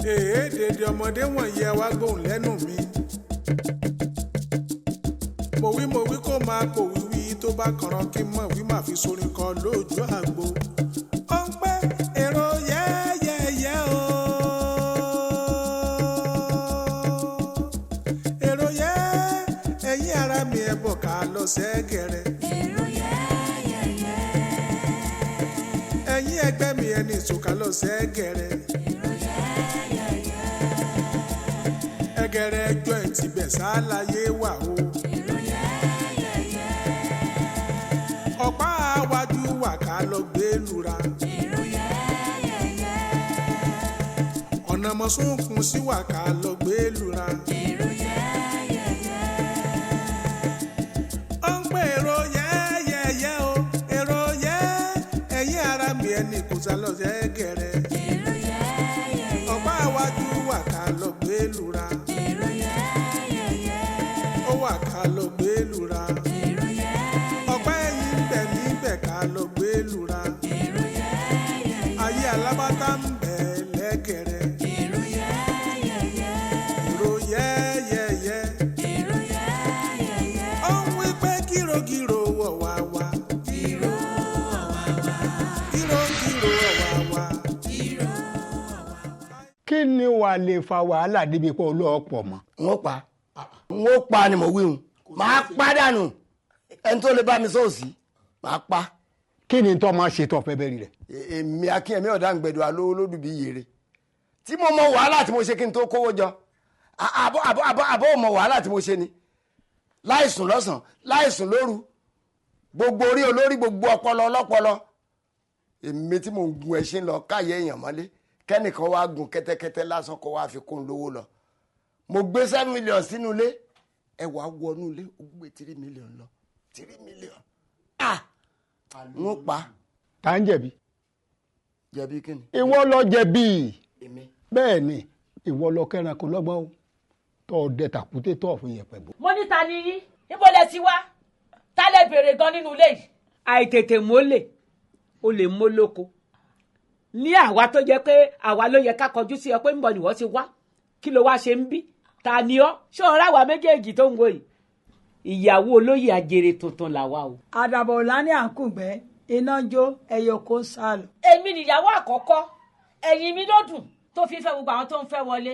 Dèdè ọmọdé wọ̀nyí ẹ wá gbóhùn lẹ́nu mi. Mo wí kó máa pò wíwí tó bá kànràn kí n mọ̀ wí máa fi sorin kọ lójú àgbo. Ó ń pẹ́ èrò yẹ́yẹ́yẹ́ o. Èrò yẹ́ ẹ̀yin ara mi ẹ bọ̀ ká lọ sẹ́gẹ̀rẹ̀. Èrò yẹ́yẹ́yẹ́. Ẹ̀yin ẹgbẹ́ mi ẹni ìsòkà lọ sẹ́gẹ̀rẹ̀. Ẹgẹrẹ ẹjọ́ ẹ̀ ti bẹ̀ sáláyé wà o. Ọ̀pá àwájú wà ká lọ gbé lura. Ọ̀nà mọ̀súnkún sí wà ká lọ gbé lura. Ó ń pè èrò yẹ́yẹ́yẹ́ o. Èrò yẹ́ ẹ̀yin ara mi ẹni kò sá lọ sẹ́gẹ̀rẹ̀. Ọ̀pá àwájú wà ká lọ gbé lura. Ó wà ká lọ gbé lura. Ọ̀pá ẹ̀yìn bẹ̀ mí bẹ̀ ká lọ gbé lura. Ayé alábátá ń bẹ̀ lẹ́gẹ̀rẹ̀. Èrò yẹ́yẹ́yẹ́. Ó ń wí pé gírògírò wọ̀ wá wá. Gírògírò wọ̀ wá wá. Kí ni wà lè fa wàhálà débi pé olóòpọ̀ mọ́? Wọ́n pa ni mo wí hun. Màá pa dànù. Ẹni tó lè bá mi sọ́ọ̀sì, màá pa. Kí ni tó máa ṣe tó fẹ́ bẹ́rí rẹ̀? Èmi Akínyẹmí Ọ̀dàǹgbẹ̀dọ̀ alówó lódù bí yèrè. Tí mo mọ wàhálà tí mo ṣe kí n tó kówó jọ. Àbọ̀ mọ wàhálà tí mo ṣe ni. Láìsùn lọ́sàn, láìsùn lóru. Gbogbo orí olórí, gbogbo ọpọlọ ọlọ́pọlọ. Èmi tí mo ń gun ẹṣin lọ káyé èèyàn mọ́lé. Kẹ́nìkan wá gun kẹ́tẹ́kẹ́tẹ́ lásán kó wá fi kún lówó lọ. Mo gbé 7 million sínú ilé. Ẹ wá wọnú ilé, ó gbé 3 million lọ. 3 million. Wọ́n pa. Ta ń jẹ̀bi? Jẹ̀bi kí ni? Ìwọ ló jẹ̀bi. Èmi. Bẹ́ẹ̀ ni, ìwọ ló kẹ́ranko lọ́gbọ́n o. Tó dẹ tàkúté tó fi yẹ̀pẹ̀ bò. Mo ní ta ni yín? Níbo lẹ ti wá? Ta lẹ bèrè gan nínú ilé yìí? Àìtètè mólè, o lè mólóko. Ní àwa tó jẹ́ pé àwa ló yẹ ká kọjú sí ọ pé ńbọ̀ nìwọ ti wá. Kí ló wá ṣe ń bí? Ta ni ọ́? Ṣé o ráwa méjèèjì tó ń wo yìí? Ìyàwó olóyè Ajere tuntun làwa o. Àdàbọ̀ ọ̀la ní àǹkùngbẹ́, iná jó ẹyọ kó sálọ. Èmi nìyàwó àkọ́kọ́, ẹ̀yìn mi ló dùn tó fi fẹ́ gbogbo àwọn tó ń fẹ́ wọlé.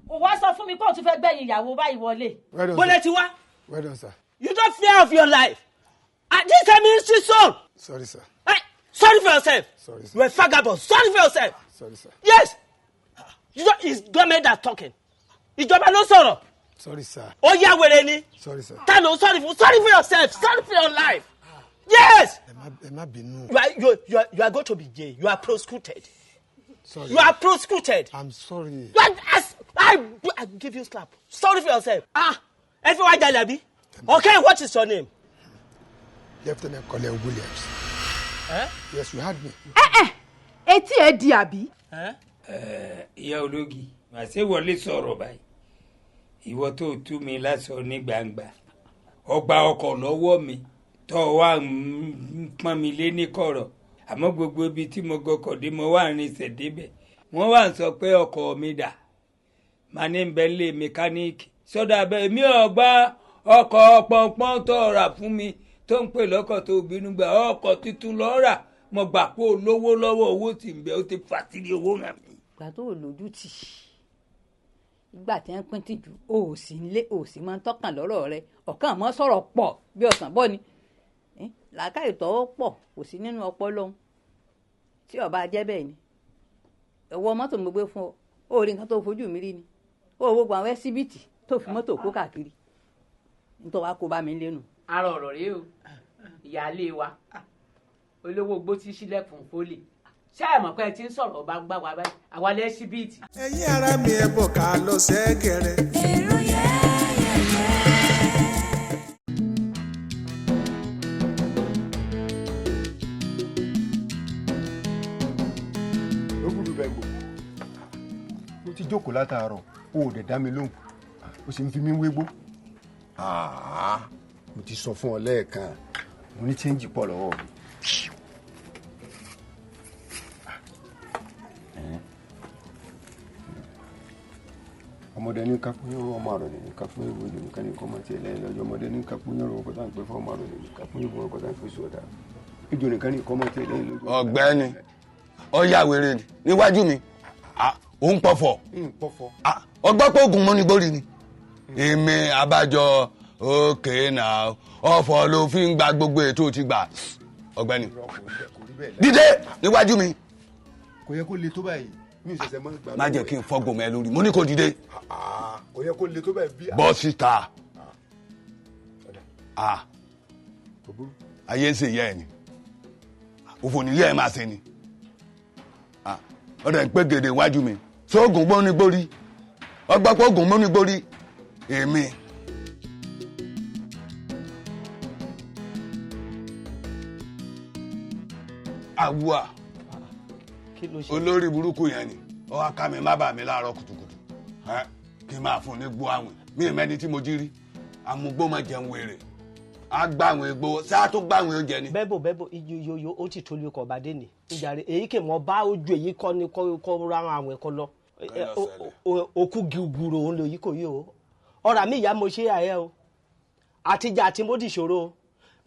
Ó wá sọ fún mi pé ó tún fẹ́ gbẹ̀yìn ìyàwó báyìí wọlé. Bọ́lẹ̀ ti wá. Well done, sir. You don't fear of your life. This time is too soon. Sorry, sir. Hey, sorry for yourself. Sorry, sir. You're a vagabond. Sorry for yourself. Sorry, sir. Yes. It's government that's talking. Ìjọba ló sọ̀rọ̀. Sorry, sir. Ó yá wèrè ni. Sorry, sir. Ta ló sorry for yourself. Sorry for your life. Yes. Ẹ má bínú. You are going to be jailed. You are prosecuted. Sorry. You are prosecuted. I'm sorry. I give you slap. Sorry for yourself. Ẹ fi wá jalè àbí? Okay, what is your name? Lieutenant Colonel Williams. Yes, you heard me. Etí ẹ di àbí? Ìyá ológi, màá ṣe wọlé sọ̀rọ̀ báyìí. Ìwọ tó tú mi lásọ ní gbangba. Ọgbà ọkọ̀ lọ́wọ́ mi tó wà ń pọ́n mi lé ní kọ̀rọ̀. Àmọ́ gbogbo ibi tí mo gọkọ̀ dé mo wà ní ìṣẹ̀débẹ̀. Wọ́n wà ń sọ pé ọkọ̀ mi dà. Màá ní bẹ́ẹ̀ lé mẹkáníìkì. Sọ́dọ̀ abẹ́ mi ò gba ọkọ̀ pọ̀npọ̀n tó rà fún mi tó ń pè lọ́kọ̀ tó bínú gbà ọkọ̀ tuntun lọ́ rà. Mo gbà pé olówó lọ́wọ́ owó tí ń bẹ ó ti fàtìrì owó náà mi. Ìgbà tó lójú tì ìgbà tí wọ́n pín tìjú o ò sí nílé o ò sì máa ń tọ́kàn lọ́rọ̀ rẹ ọ̀kan àmọ́ sọ̀rọ̀ pọ̀ bí ọ̀sán bọ́ ni làákàyè tọ́wọ́ pọ̀ kò sí nínú ọpọlọ tí ọba jẹ́ bẹ́ẹ̀ ni ẹ̀wọ́ mọ́tò mo gbé fún ọ ó rí nǹkan tó fojú mi rí ni ó gbogbo àwọn ẹsíbìtì tó fi mọ́tò kó káàkiri nítorí wàá kó bá mi lẹ́nu. Ara ọ̀rọ̀ rèé o ìyáálé wa olówó gbó tí sílẹ̀kùn fólè ṣé àmọ́ pé ẹ ti ń sọ̀rọ̀ ọba gbá wa báyìí àwa lẹ́ síbìtì. Ẹ̀yin ara mi ẹ bọ̀ ká lọ sẹ́gẹ̀rẹ̀. Èrò yẹ́yẹ́yẹ́. Lóbùdù bẹ́ẹ̀ gbò. Mo ti jókòó látàárọ̀, o ò dẹ̀ dá mi lóhùn. O sì ń fi mí wégbó. Mo ti sọ fún ọ lẹ́ẹ̀kan, mo ní chẹ́ńjì pọ̀ lọ́wọ́ mi. ọmọdé ní kápúnyẹ̀rọ ọmọ àròlé ní kápúnyẹ̀rọ ojú nìkan ní kọ́mọ tiẹ̀ lẹ́yìn lọ́jọ́ ọmọdé ní kápúnyẹ̀rọ ọkọ̀ tá à ń pè fún ọmọ àròlé ní kápúnyẹ̀rọ ọkọ̀ tá à ń pè sọ̀dà ojú nìkan ní kọ́mọ tiẹ̀ lẹ́yìn lọ́jọ́. ọ̀gbẹ́ni ọyá wèrè ni níwájú mi ò ń pọ̀fọ̀ ọgbọ́n pé oògùn mọ́ni gbórí ni èmi abájọ òkè náà ọ̀fọ̀ ló fi ń gba gbogbo ètò ti gbà ọ̀gbẹ́ni dídé níwájú mi. kò yẹ kó le tó báyìí mi ò ṣẹ̀ṣẹ̀ mọ́ gbà. má jẹ́ kí n fọ́gbọ̀n mẹ́ lórí mo ní kò dìde. kò yẹ kó le tó báyìí bí. bọ́ síta ayé ń ṣe yẹ ẹ ni òfò ní yẹ ẹ máa ṣe ni ọ̀dọ̀ ń pé gèdè iwájú mi sóògùn gbóni gbórí ọgbọ́pọ̀ ògùn gbóni gbórí èmi. àwùwà olórí burúkú yẹn ni ó wá ká mi má bà mí láàárọ̀ kùtùkùtù kí n máa fún ní gbó àwìn mí mẹ́ni tí mo jí rí amúgbó máa jẹun wèrè á gbà àwọn egbò ṣé á tó gbà àwọn oúnjẹ ni. bẹ́bò iyoyo ó ti tó lè kọ̀ bàdé ni ìjàre èyí kì mọ́ bá ojú èyí kọ́ ni kọ́ ra àwọn ẹ̀kọ́ lọ òkú gùrù òun lòyí kò yí o ọ̀rọ̀ mi ìyá mo ṣe àyẹ́ o àtijọ́ àti mo dìṣòro o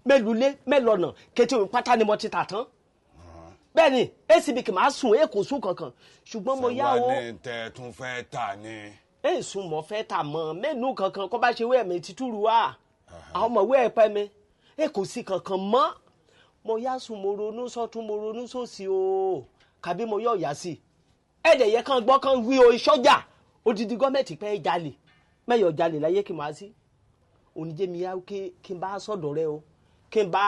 mélùlé mélòónà kété òun pátá ni mo ti tà tán bẹ́ẹ̀ ni acb kì máa sùn èkó sùn kankan ṣùgbọ́n mo yá o. sẹ́wọ́n ní tẹ́ tún fẹ́ tà ni. èsùn mọ̀ fẹ́ tà mọ́ mẹ́nu kankan kọ́ bá ṣe wé ẹ̀mí títúrú wa àwọn ọmọ ìwé ẹ̀pẹ́ mi èkó sí kankan mọ́ mo yá sùn mo ronú sọ́tún mo ronú sósì o kàbí mo yọ̀ yá sí ẹ̀dẹ̀ yẹ kàn gbọ́ kàn wí o sọ́jà odidi gọ́ọ̀mẹ̀ntì pẹ́ jalè mẹ́yọ̀ jalè láyé kí n máa sí oníjẹ́ mi yá kí n bá sọ̀dọ̀ rẹ o kí n bá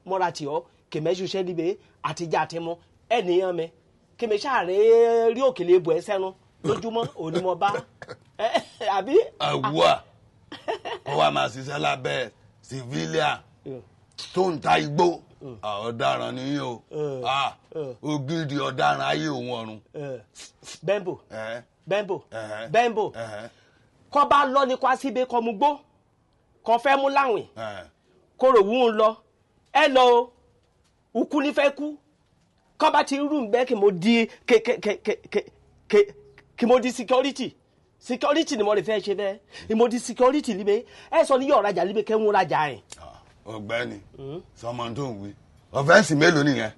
mọ́ra tì ọ́ kì mẹ́sù ṣẹ́ níbẹ̀ àtijọ́ àtẹmọ́ ẹnìyàn mi kí mi ṣàárẹ̀ rí òkèlè ibò ẹ sẹ́nu lójúmọ́ òní mo bá àbí. àwùwà ó wá máa ṣiṣẹ́ lábẹ́ civilian tó ń ta igbó ọ̀daràn nìyí o ògidì ọ̀daràn ayé òun ọ̀run. bẹ́ńbò kọ́ bá lọ ní kwá síbi kọ́ mu gbó kọ́ fẹ́ mú láwìn kóró wù ú lọ ẹ lọ o ukú ní fẹ́ kú kọ́ bá ti rú bẹ́ẹ̀ kí mo di security ni mo lè fẹ́ ṣe bẹ́ẹ̀ mo di security líbe ẹ sọ ní yọ̀ ọ̀rajà líbe kẹ́ ń rajà ẹ̀. ọ̀gbẹ́ni sọmọ tó ń wí ọ̀fẹ́ǹsì mélòó nìyẹn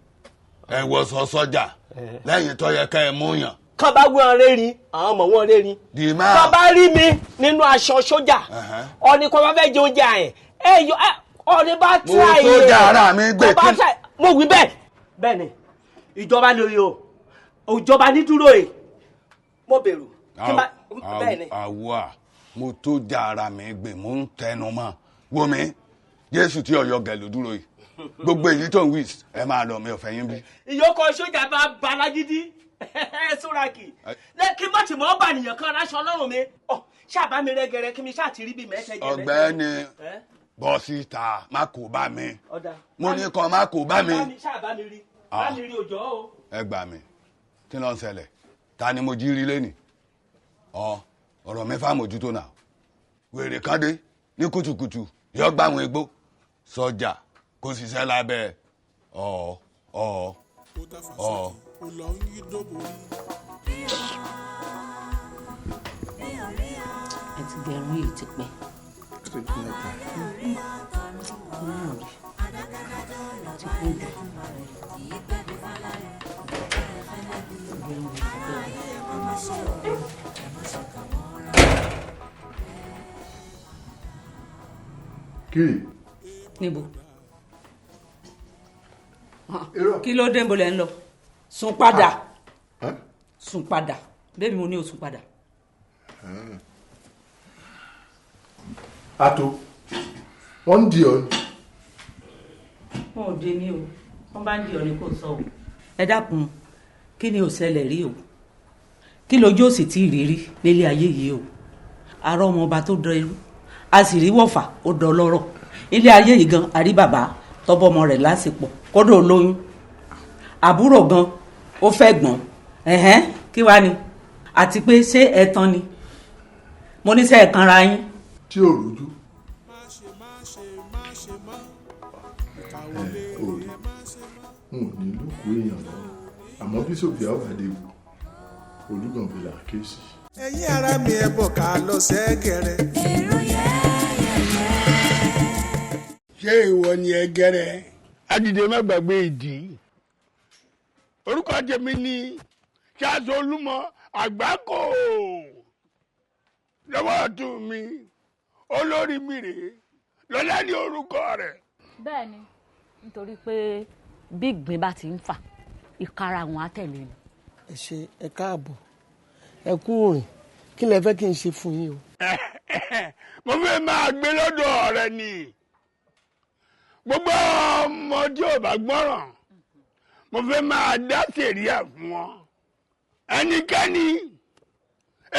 ẹ wọ sọ sọ́jà lẹ́yìn tó yẹ ká ẹ mú yàn. kọ́ bá wí wọn rérin àwọn ọmọ wọn rérin kọ́ bá rí mi nínú aṣọ sójà ọ̀nì kọ́ bá fẹ́ jẹ oúnjẹ ẹ̀ yọ ọ̀nì bá tíra yẹ mo sójà ara mi gbé kí. mo wí bẹ́ẹ̀ ni ìjọba lóye o ìjọba ní dúró yìí mo bẹ̀rù bẹ́ẹ̀ ni. àwa mo tó já ara mi gbé mo ń tẹnu mọ́ wo mi jésù tí ọ̀yọ́ gẹ̀ ló dúró yìí gbogbo èyí tó ń wí ẹ máa lọ mi ò fẹ́ yín bí. ìyókò sójà bá balagidi súnrakì kí má ti mọ́ bá nìyẹn kan aráṣọ ọlọ́run mi ṣáàbá mi rẹ́gẹ̀rẹ́ kí mi ṣáàtìrí bí mẹ́sẹ̀ jẹ́ ọ̀gbẹ́ni bọ́ síta má kó bá mi mo ní kan má kó bá mi. ṣáàbá mi rí bá mi rí òjò o. ẹ gbà mí kí ló ń ṣẹlẹ̀ ta ni mo jí rí lẹ́nìí ọ̀rọ̀ mẹ́fà mójútó náà wèrè kan dé ní kùtùkùtù yọ gbà àwọn egbò sọ́jà kó ṣiṣẹ́ lábẹ́ ẹ ti dẹrùn yìí ti pẹ́. kiri. níbo kí ló dé ń bolẹ̀ ń lọ sùn padà sùn padà bẹ́ẹ̀ mo ní o sùn padà. ato wọ́n ń di ọ ni. wọn ò dé ní o wọn bá ń di ọ ní kò sọ o. ẹ dákun kí ni ò ṣẹlẹ̀ rí o kí lójú òsì tí ì rírí nílé ayé yìí o àárọ̀ ọmọ ọba tó dọ irú a sì rí wọ̀fà ó dọ lọ́rọ̀ ilé ayé yìí gan àrí bàbá tọ́bọ̀ ọmọ rẹ̀ lásìpọ̀ kódò lóyún àbúrò gan ó fẹ́ gbọ́n kí wá ni àti pé ṣé ẹ̀tàn ni mo ní sẹ́ ẹ̀kan ra yín. tí ò rújú. n ò ní lóko èèyàn lọ àmọ́ bí sòfìà ọ̀bàdé wò olúgànbí là ké sí. ẹ̀yin ara mi ẹ bọ̀ ká lọ sẹ́gẹ̀rẹ̀. èrò yẹ́yẹ́yẹ́. ṣé ìwọ ni Ẹgẹrẹ? Adìde má gbàgbé ìdí. Orúkọ tèmi ni ṣáàṣọ Olumo Agbako. Lọ́wọ́ ọ̀tún mi olórí mi rèé lọ́lá ní orúkọ rẹ̀. bẹ́ẹ̀ni nítorí pé bí ìgbín bá ti ń fà ìkara àwọn àtẹ̀lé ni. ẹ ṣe ẹ káàbọ̀ ẹ kú òrìn kí lẹ fẹ́ kí n ṣe fún yín o. mo fẹ́ máa gbé lọ́dọ̀ rẹ ni gbogbo ọmọ tí ò bá gbọ́ràn mo fẹ́ máa dá sẹ̀ríà fún wọn ẹnikẹ́ni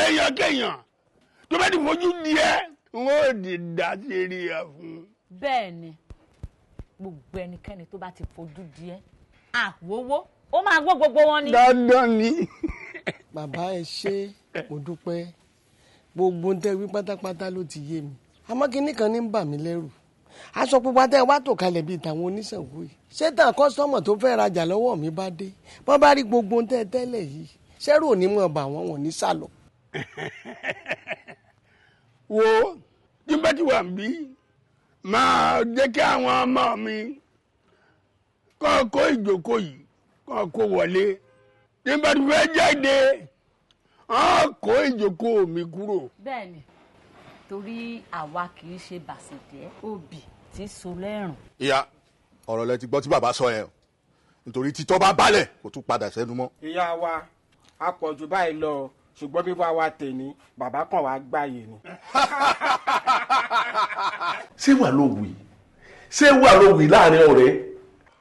èèyàn kéèyàn tó bá ti fojú di ẹ́ n ó di dá sẹ̀ríà fún. bẹ́ẹ̀ni gbogbo ẹnikẹ́ni tó bá ti fojú di ẹ́ àwòwò ó máa gbọ́ gbogbo wọn ni. dandan ni. bàbá ẹ ṣé mo dúpẹ́ gbogbo ń tẹ́ wí pátápátá ló ti yé mi àmọ́ kinní kan ní ń bà mí lẹ́rù aṣọ pupa tẹ́ wá tò kalẹ̀ bíi tàwọn oníṣàngó yìí ṣé tàn kọ́sọ́mọ̀ tó fẹ́ rajà lọ́wọ́ mi bá dé wọ́n bá rí gbogbo ń tẹ́ tẹ́lẹ̀ yìí ṣẹ́rù ò ní mọ̀ bà wọ́n wọ̀n ní sálọ. wo tí bá ti wà ń bí máa jẹ́ kí àwọn ọmọ mi kọ́ kó ìjókòó yìí kọ́ kó wọlé tí bá ti fẹ́ jáde wọ́n kó ìjókòó mi kúrò. bẹ́ẹ̀ni torí àwa kì í ṣe bàṣẹ̀jẹ́ òbí tí so lẹ́rùn. ìyá ọ̀rọ̀ lẹ ti gbọ́ tí bàbá sọ yẹn nítorí títọ́ bá balẹ̀ kò tún padà sẹ́nu mọ́. ìyá wa a pọ̀ jù báyìí lọ ṣùgbọ́n bí wàá tè ní bàbá kan wàá gbààyè ni. ṣé wà ló wì ṣé wà ló wì láàrin ọ̀rẹ́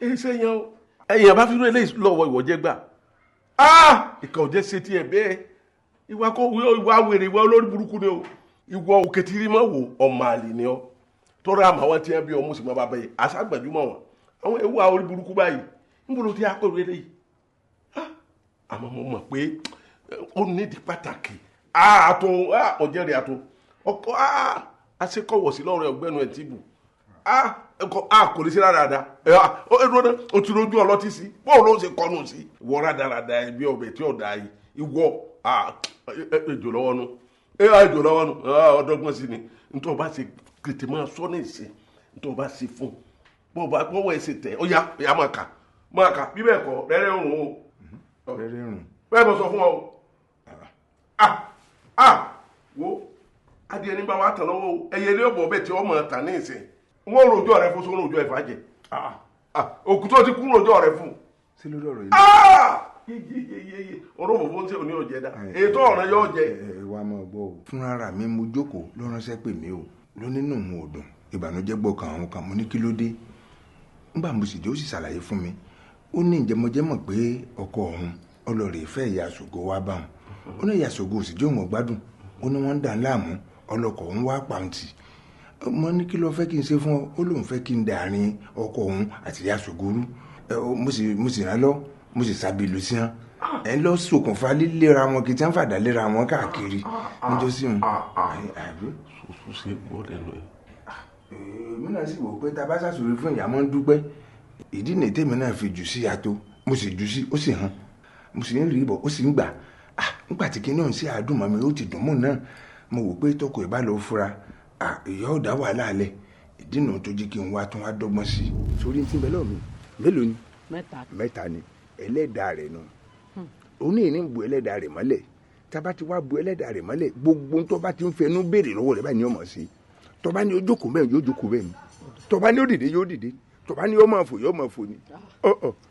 ẹ ṣe yan o ẹ̀yìn bá fi rú eléyìí lọ́wọ́ ìwọ jẹ́ gbà ìkà ò jẹ́ ṣe tiẹ̀ bẹ́ẹ̀ ìwà wèrè ìwà olórí burúkú ni o ìwọ òkètìrí mọ́ wò ọmọ àlè ni ọ tọ́ra àmọ́ àwọn tí wọ́n bí ọmọ sì máa bá bẹ́ẹ̀ àṣàgbàjúmọ̀ wọn àwọn ewu àwọn orí burúkú báyìí ń bolo tí a pẹ̀lú eléyìí àmọ́ mo mọ̀ pé ó nídìí pàtàkì àtò ọ̀jẹ̀rẹ̀ àtò ọkọ̀ àṣekọ̀wọ̀ sí lọ́rọ̀ ọ̀gbẹ́nu ẹ̀ tìbù kò lè ṣe rádaràda o ti rojú ọlọ́tí sí bóun ló ń ṣe kọ́nù sí ìwọ rádaràda ẹbí ọbẹ̀ tí ọ̀dà yìí ìwọ ejò lọ́wọ́ nu ejò lọ́wọ́ nu ọdọ́gbọ́n sí ni nítorí ọba ṣe kìtì máa sọ ní ìsìn nítorí ọba ṣe fún bọ́wọ́ ẹ̀ ṣe tẹ̀ ó yá máa kà bí bẹ́ẹ̀ kọ́ rẹ́rẹ́ rùn o rẹ́rẹ́ rùn bẹ́ẹ̀ bọ́ sọ fún ọ wo adìẹ nígbà wa tàn lọ́wọ́ ẹyẹ ilé ọ̀bọ̀ bẹ́ẹ̀ tí ọmọ tàn ní ìsìn wọ́n rojọ́ rẹ fún sọ́nà òjò ẹ̀fà jẹ òkú tó ti kú rojọ́ rẹ fún. sí lórí ọ̀rọ̀ yìí. yeyeyeye ọ̀rọ̀ òfófó ń ṣe òní ọ̀jẹ̀ dá ètò ọ̀ràn yóò jẹ. ẹ wá máa gbọ́ o. fúnra mi mo jókòó ló ránṣẹ́ pè mí o ló nínú òun ò dùn ìbànújẹ́ gbọ́kàn àwọn kan mo ní kí ló dé ńgbà mo sì dé ó sì ṣàlàyé fún mi ó ní ìjẹmọjẹ mọ̀ pé ọkọ òun ọlọ́rẹ̀ ìfẹ́ ìyá àṣògo wá bá wọn ó ní ìyá àṣògo ò sì jẹ́ òun gbádùn ó ní wọ́n ń dà ń láàmú ọlọ́kọ̀ òun wá pàǹtì mo ní kí ló fẹ́ kí n ṣe fún ọ ó lóun fẹ́ kí n dàárín ọkọ òun àti ìyá àṣògo rú mo sì rán lọ mo sì sábìlú sí wọn ẹ lọ ṣokùnfà lílera wọn kì í tí wọn fàdà lera wọn káàkiri níjọ́sí wọn. sùsù ṣe gbọ́ lẹ́nu ẹ̀. èmi náà sì wò pé tá a bá ṣàṣòro fún ìyá máa ń dúpẹ́ ìdí nìyí tèmi náà fi jù sí àtó mo sì jù sí ó sì hàn mo sì ń rí ibọ̀ ó sì ń gbà nígbà tí kinní ọ̀hún sí àdùnmọ́ mi ó ti dùn mọ́ náà mo wò pé tọkọ ìbá lọ fura ìyá ò dá wàhálà alẹ̀ ìdí náà tó jí kí n wá tún wá dọ́gbọ́n sí i. sórí ti bẹ́ẹ̀ lọ́ọ̀ mi mélòó ni. mẹ́ta ni ẹlẹ́dàá rẹ̀ náà òun ní bu ẹlẹ́dàá rẹ̀ mọ́lẹ̀ tá a bá ti wá bu ẹlẹ́dàá rẹ̀ mọ́lẹ̀ gbogbo tó bá ti ń fẹnu béèrè lọ́wọ́ rẹ̀ báyìí ni ó mọ̀ sí tó bá ní ó jókòó bẹ́ẹ̀ yóò jókòó bẹ́ẹ̀ ni tó bá ní ó dìde yóò dìde tó bá ní ó máa fò yóò máa fò ni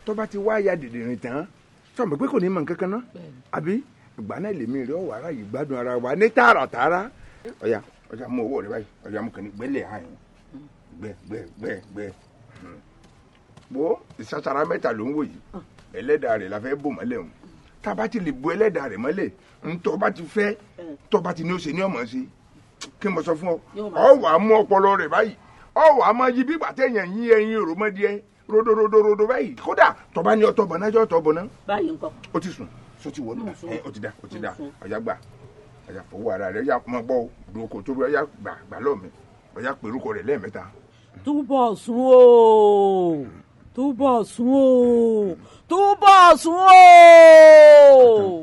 tó bá ti wá ya dìde rìn tán sọmọ pé kò ní mọ̀ nǹkan kan náà àbí ìgbà náà lèmi rẹ̀ ọ̀wọ́ ara yìí gbádùn ara wa ní tààràtààrà ọ̀yà mú owó rẹ̀ báyìí ọ̀yà mú kàn ní gbẹ́lẹ̀ àyàn gbẹ́ bó ìsásara mẹ́ta ló ń wò yìí ẹlẹ́dàá rẹ̀ la fẹ́ bò mọ́lẹ̀ o tá a bá ti lè bo ẹlẹ́dàá rẹ̀ mọ́lẹ̀ ntọ́ bá ti fẹ́ tọ́ bá ti ní ó ṣe ní ọmọ sí kí n bọ̀ sọ fún ọ wà á mú ọpọlọ rẹ̀ báyìí wà á máa yí bí gbàtẹ́yàn yín ẹyin òròmọdìẹ rodo báyìí kódà tọ́ bá ní ọtọ̀ bọ̀ náà jọ́ ọtọ̀ bọ̀ náà. báyìí nǹkan. ó ti sùn sọ ti wọlé ó ti dá ọ̀yá gbà ọ̀yá fọwọ́ ara rẹ̀ ọ̀yá máa gbọ́ dòkò tó bí ọ̀yá gbà lọ́ọ̀mí ọ̀yá pèrúkọ rẹ̀ lẹ́ẹ̀mẹ́ta. Tunbosun o Tunbosun o Tunbosun Ọ̀ṣun o.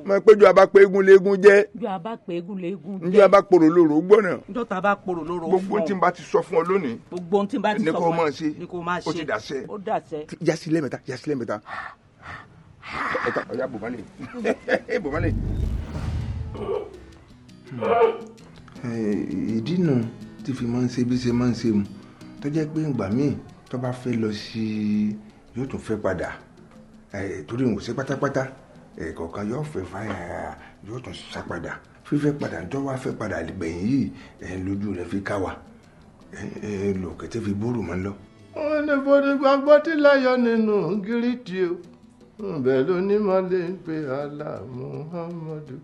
mo péjú abá pé eégún léégún jẹ́. njọ́ abá pé eégún léégún jẹ́. njọ́ abá porò lóró gbọ́nà. njọ́ tá a bá porò lóró fún ọ. gbogbo tí n bá ti sọ fún ọ lónìí. gbogbo tí n bá ti sọ fún ọ ní kò máa ṣe. ó ti dàṣẹ. ó dàṣẹ. yasílẹ̀ mẹ́ta. ọ̀yá bòmálẹ̀ bòmálẹ̀. ìdí nù tí fi máa ń ṣe bí ṣe máa ń ṣe mu tó jẹ́ pé ìgbà míì tó bá fẹ́ lọ sí yóò tún fẹ́ padà torí òun ṣe pátápátá kọ̀ọ̀kan yóò fẹ́ fáyà yóò tún sá padà fífẹ́ padà tó wá fẹ́ padà gbẹ̀yìn yìí lójú rẹ̀ fi ká wa lò kẹ́tẹ́ fi bóró máa ń lọ. wọ́n ní bọ́dé gbàgbọ́ tí láyọ̀ nínú gírídì o bẹ́ẹ̀ ló ní mọ́lẹ̀ ń pe Allah Muhammadu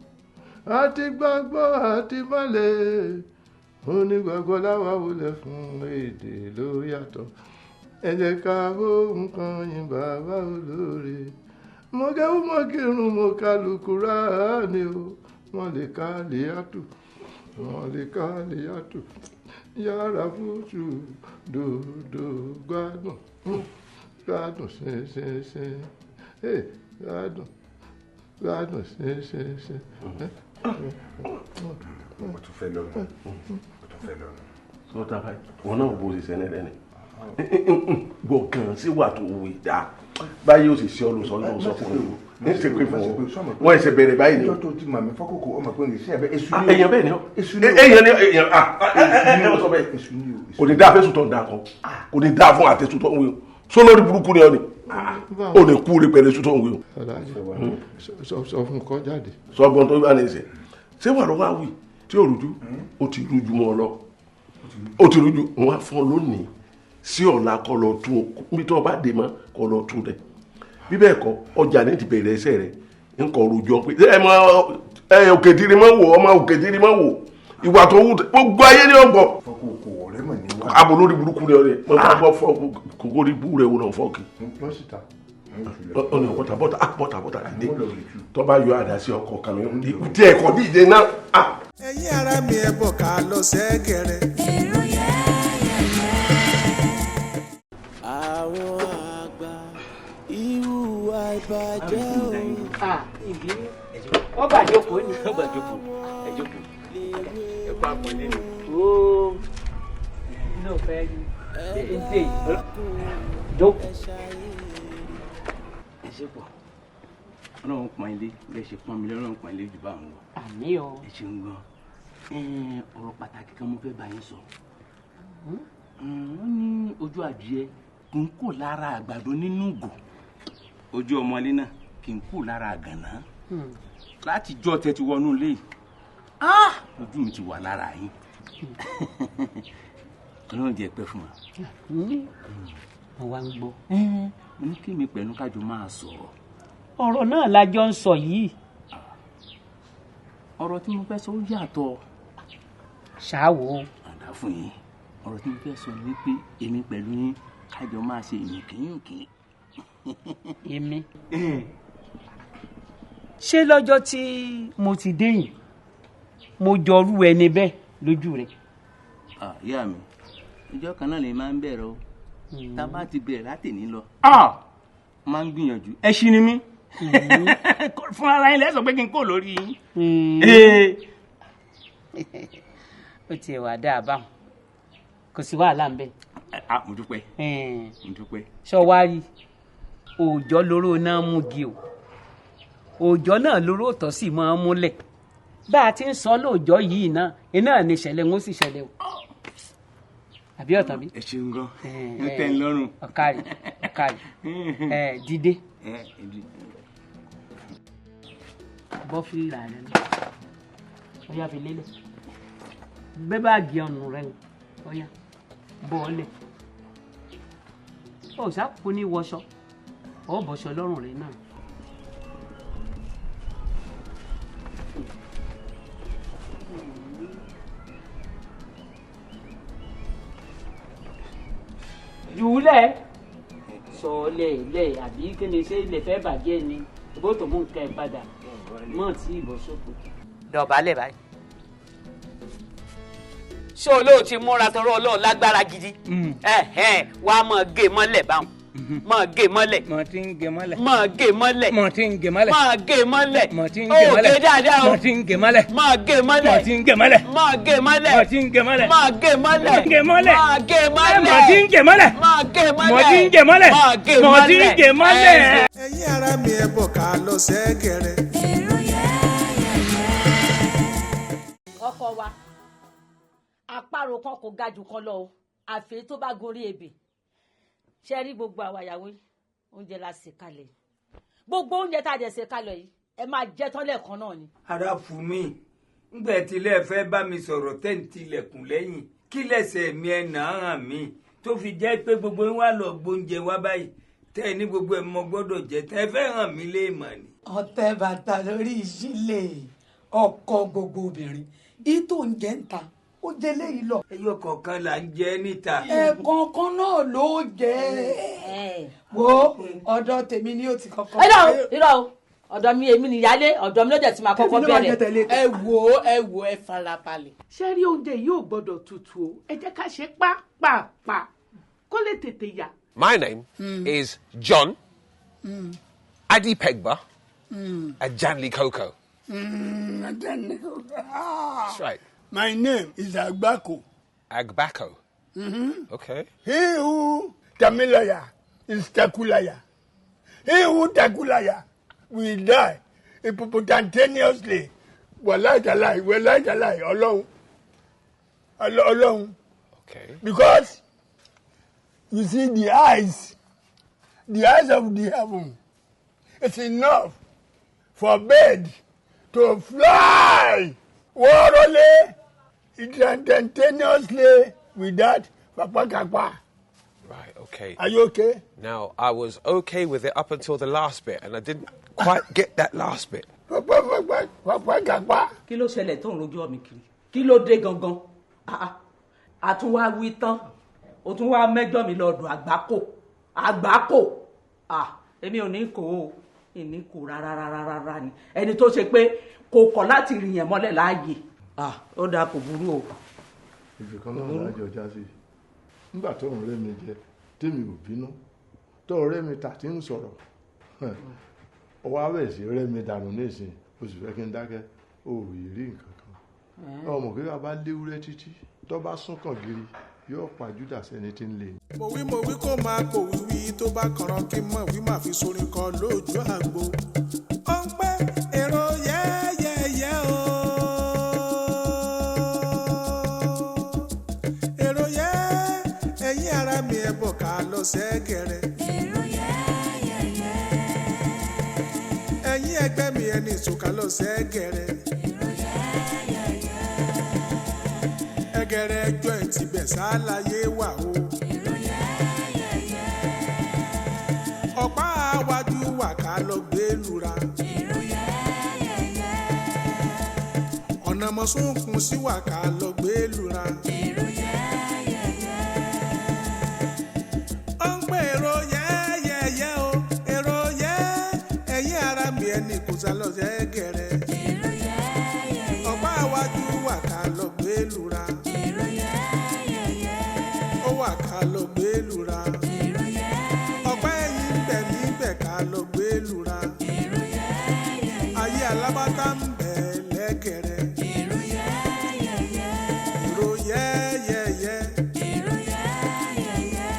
àti gbàgbọ́ àti mọ́lẹ̀ onígbàgbọ́ láwa wọlé fún èdè ló yàtọ̀ ẹ jẹ́ ká bó nǹkan yín bàbá olóore mo gẹ́wú mo kírun mo kálukú rà ní o wọ́n lè ká lè yàtọ̀ yàrá fúnṣù dòdò gbádùn ṣe gbádùn ṣe. mo tún fẹ́ lọ́nà. sọ́tà báyìí wọn náà bó ṣe sẹ́ni lẹ́nu gbọ́ gan sí wà tó wù dá báyìí ó sì ṣe ọlọ́sọ náà sọ fún mi ní ṣe pé fún wọn ẹsẹ̀ bẹ̀rẹ̀ báyìí ni. ọjọ́ tó ti màmí fọ́kòkò ọmọ pé ní iṣẹ́ èṣù ni o. èèyàn bẹ́ẹ̀ ni ọ èèyàn sọ bẹ́ẹ̀ kò ní dáa fẹ́sùn tó ń dáa kan kò ní dáa fún àtẹ̀sùn tó ń wí o sólórí burúkú ni ọ ni ó lè kú rí pẹ̀lú èṣù tó ń wí o. sọ fún kọ jáde. sọgbọn tó bá ní ìṣe ṣé wà ló wá wí tí ò rújú ó ti rújú mọ́ ọ lọ ó ti rújú wọn á fún ọ lónìí sí ọ̀la kọ́ lọ tún bí tó bá dé mọ́ kọ́ lọ tún rẹ̀ bí bẹ́ẹ̀ kọ́ ọjà ní ti bẹ̀rẹ̀ ẹsẹ̀ rẹ̀ ń kọ́ rojọ́ pé òkèdìrí mọ́ wò ọmọ òkèdìrí mọ́ wò ìwà tó wù gbogbo ayé ní ọgbọ. fọkòkò ọ̀rẹ́ mọ̀ ní wá. abo lórí burúkú rẹ ọ̀rẹ́ mo máa gbọ́ fọ kókó rí bú rẹ wò náà fọ́ọ̀kì. ọ̀nà bọ́tà dìde tó bá yọ àdá sí ọkọ̀ kan tí ẹ̀kọ́ dìde náà. ẹ̀yin ara mi ẹ̀ bọ̀ ká lọ sẹ́gẹ̀rẹ̀. èrò yẹ́yẹ́yẹ́. àwọn àgbà ìhùwà ìbàjẹ́ o. wọ́n bàjẹ́ òkú ni. wọ́n bàjẹ́ òkú ẹ jókòó ẹ kó àpò ilé ni. ooo inú ọ̀fẹ́ ni ṣe jókòó. ẹ ṣe pọ̀ ọlọ́run pọ́n ilé bẹ́ẹ̀ ṣe pọ́n mi lé ọlọ́run pọ́n ilé jù bá òun lọ. àmì o. ẹ ṣeun gan ọ̀rọ̀ pàtàkì kan mo fẹ́ bá yín sọ. wọ́n ní ojú adìẹ kì í kó lára àgbàdo nínú ìgò ojú ọmọlé náà kì í kó lára àgànná láti jọ́ tẹ́ ti wọnú ilé yìí ojú mi ti wà lára yín ọlọ́run jẹ́ pẹ́ fún wa. mo wá ń gbọ́. mo ní kí mi pẹ̀lú kájọ máa sọ̀rọ̀. ọ̀rọ̀ náà la jọ ń sọ yìí. ọ̀rọ̀ tí mo fẹ́ sọ ó yàtọ̀. ṣáàwó. àdá fún yín ọ̀rọ̀ tí mo fẹ́ sọ ni pé èmi pẹ̀lú yín kájọ máa ṣe ìyùnkíyùnkí. èmi. ṣé lọ́jọ́ tí mo ti déyìn mo jọrú ẹni bẹ́ẹ̀ lójú rẹ̀. ìyá mi ìjọ kan náà lè máa ń bẹ̀rẹ̀ o tá a bá ti bẹ̀rẹ̀ láti ní lọ máa ń gbìyànjú ẹ ṣí ni mí fún ara yín lẹ́sọ̀ pé kí n kó lórí yín. ó tiẹ̀ wà dáa báwọn kò sí wàhálà ń bẹ̀. mo dúpẹ́ mo dúpẹ́. sọ wá rí òòjọ́ lóró náà mú gi o òòjọ́ náà lóró tọ́ sì máa ń múlẹ̀ bá a ti ń sọ lóòjọ́ yìí náà iná ní ìṣẹ̀lẹ̀ ń ó sì ṣẹlẹ̀ o àbí ọ̀tàn bí. ẹ ṣeun gan ẹ tẹ́ ń lọ́rùn. ọ̀kàrì dìde. bọ́ fìlà rẹ ní ọyá fi lélẹ̀ gbé báàgì ọ̀nù rẹ ní ọyá bọ́ ọ lẹ̀ ó sápò ní wọṣọ ọ bọ̀ṣọ lọ́rùn rẹ náà. jùúlẹ̀ sọ lẹ̀ àbí kí ni ṣé ilẹ̀ fẹ́ bàjẹ́ ni bó tó mú nǹkan ẹ̀ padà mọ̀ tí ìbọn ṣòfò. dọ̀bálẹ̀ báyìí. ṣé olóò ti múra tọrọ olóò lágbára gidi wàá mọ̀ gé mọ́lẹ̀ báwọn máa gé mọ́lẹ̀. mo ti ń gé mọ́lẹ̀. máa gé mọ́lẹ̀. mo ti ń gé mọ́lẹ̀. máa gé mọ́lẹ̀. mo ti ń gé mọ́lẹ̀. ó gé dáadáa o. mo ti ń gé mọ́lẹ̀. máa gé mọ́lẹ̀. mo ti ń gé mọ́lẹ̀. máa gé mọ́lẹ̀. mo ti ń gé mọ́lẹ̀. máa gé mọ́lẹ̀. gé mọ́lẹ̀. máa gé mọ́lẹ̀. mo ti ń gé mọ́lẹ̀. máa gé mọ́lẹ̀. mo ti ń gé mọ́lẹ̀. máa gé mo mọ́lẹ̀. ti ń gé mọ́lẹ̀. ẹ̀yin ara mi ẹ bọ̀ ká lọ sẹ́gẹ̀rẹ̀. ọkọ wa àparò kan kò ga jù kan lọ o àfi tó bá gorí ebè ṣe rí gbogbo àwa ìyàwó yìí oúnjẹ la ṣe kalẹ̀ gbogbo oúnjẹ tá a jẹ ṣe kalẹ̀ yìí ẹ máa jẹ tán lẹ́ẹ̀kan náà ni. ara fún mi ngbẹ tilẹ̀ fẹ́ bá mi sọ̀rọ̀ tẹ́ǹtì ilẹ̀kùn lẹ́yìn kí lẹ́sẹ̀ mi ẹ̀ nà á hàn mí tó fi jẹ́ pé gbogbo wa lọ gbóúnjẹ wá báyìí tẹ́ ẹ ní gbogbo ẹ̀ mọ gbọ́dọ̀ jẹ tẹ́ ẹ fẹ́ hàn mí léèmọ̀ ni. ọ̀tẹ̀ bàtà lórí ìṣílẹ̀ ọkọ gbogbo obìnrin ìtò oúnjẹ ń ta ó jẹ léyìí lọ. ẹyọ kọ̀ọ̀kan là ń jẹ níta. ẹ̀ẹ̀kọ̀ọ̀kan náà ló jẹ wo ọ̀dọ̀ tèmi ni ó ti kọ́kọ́. irọ́ o ọ̀dọ̀ mi èmi nìyálé ọ̀dọ̀ mi ló jẹ́ ti máa kọ́kọ́ bẹ̀rẹ̀. ẹ wo ẹ farabalẹ̀. ṣé rí oúnjẹ yìí ò gbọ́dọ̀ tutù o ẹ jẹ́ ká ṣe pápápá kó lè tètè yá. My name is John Adipegba Ajanlekoko. That's right. My name is Agbako. Agbako. Okay. He who Tamilaya is Takulaya. He who Takulaya will die instantaneously. Wallahi, alone. Okay. Because you see the eyes of the heaven, it's enough for bird to fly. Warole, instantaneously without papa. Right, okay. Are you okay? Now, I was okay with it up until the last bit, and I didn't quite get that last bit. Papa. Kí ló ṣẹlẹ̀ tó ń rojọ́ mi kiri kí ló dé gangan àtúnwá wí tán ó tún wá mẹ́jọ mi lọ́dọ̀ àgbákò èmi ò ní kó o ìní kó rárá ni ẹni tó ṣe pé kò kọ̀ láti rìn yẹn mọ́lẹ̀ láàyè ó dáa kò burú o. ìfìkan náà lájọ já sí nígbà tó ń rẹ́ mi jẹ tèmi ò bínú tó ń rẹ́ mi tà tí ń sọ̀rọ̀ ọwọ́ abẹ́ sí rẹ́ mi dànù nísìn oṣù fẹ́ kí n dákẹ́ ó rí nǹkan kan ọmọ kí wàá bá léwúrẹ́ títí tó bá sún kàn gírí yóò pa júdà sẹ́ni tí ń lè. mo wí kó máa kó wíwí tó bá kànrán kí n mọ̀ wí máa fi sorin kan lójú àgbo. ó ń pẹ́ èrò yẹ́yẹ́yẹ́ o. èrò yẹ́ ẹ̀yin ara mi ẹ̀ bọ̀ ká lọ sẹ́gẹ̀rẹ̀. èrò yẹ́yẹ́yẹ́. ẹ̀yin ẹgbẹ́ mi ẹni ìsòkà lọ sẹ́gẹ̀rẹ̀. èrò yẹ́yẹ́yẹ́. ẹgẹrẹ ẹjọ́ ẹ̀ ti bẹ̀ sáláyé wà o. ọ̀pá àwájú wà ká lọ gbé lura. ọ̀nà mọ̀sùnkùn sí wà ká lọ gbé lura. ó ń pè èrò yẹ́yẹ́yẹ́ o èrò yẹ́ ẹ̀yin ara mi ẹni kò sá lọ sẹ́gẹ̀rẹ̀. ọ̀pá àwájú wà ká lọ gbé lura. ó wà ká lọ gbé lura. ọ̀pá ẹ̀yìn bẹ̀ níbẹ̀ ká lọ gbé lura. ayé alábàtà ń bẹ̀ lẹ́gẹ̀rẹ̀. èrò yẹ́yẹ́yẹ́.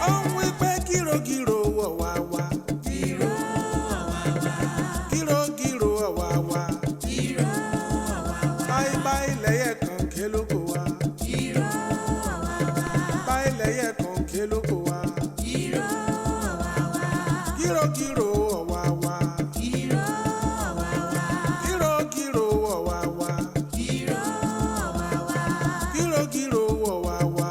ó ń wí pé gírògírò wọ̀ wá wá. gírògírò wọ̀ wá wá. báyìí lẹ́yẹ̀ kan kélókò wá. báyìí lẹ́yẹ̀ kan kélókò wá. gírògírò wọ̀ wá wá. gírògírò wọ̀ wá wá. gírògírò wọ̀ wá wá.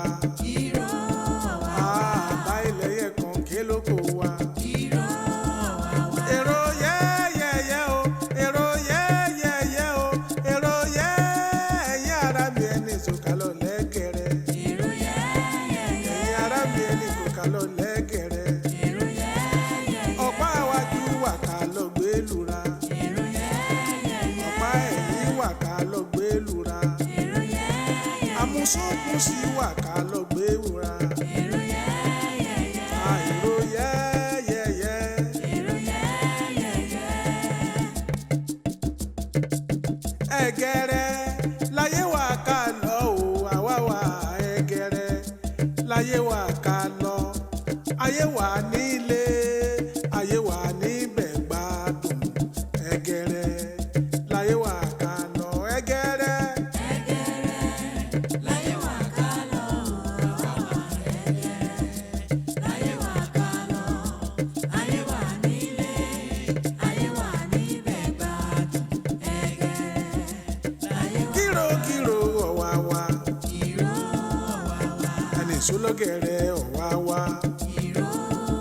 báyìí lẹ́yẹ̀ kan kélókò wá. èrò yẹ́yẹ́yẹ́ o èrò yẹ́yẹ́yẹ́ o èrò yẹ́ ẹ̀yin ara mi ẹni ìsòkà lọ lẹ́gẹ̀rẹ̀. ẹ̀yin ara mi ẹni ìsòkà lọ lẹ́gẹ̀rẹ̀. ọ̀pá àwájú wà ká lọ gbé lura. ọ̀pá ẹ̀yìn wà ká lọ gbé lura. àmúṣókùn sí wà ká lọ gbé wura. èrò yẹ́yẹ́yẹ́. ẹ̀gẹ̀rẹ̀ láyé wà ká lọ o àwa wà ẹ̀gẹ̀rẹ̀ láyé wà ká lọ ayé wà nílé ayé wà níbẹ̀ gbádùn ẹ̀gẹ̀rẹ̀ láyé wà ká lọ ẹ̀gẹ̀rẹ̀. láyé wà ká lọ àwa wà ẹ̀gẹ̀rẹ̀ láyé wà ká lọ ayé wà nílé ayé wà níbẹ̀ gbádùn ẹ̀gẹ̀rẹ̀ láyé wà ká lọ. kírokírò ọ̀wàwà ẹni ìṣólógẹ̀rẹ̀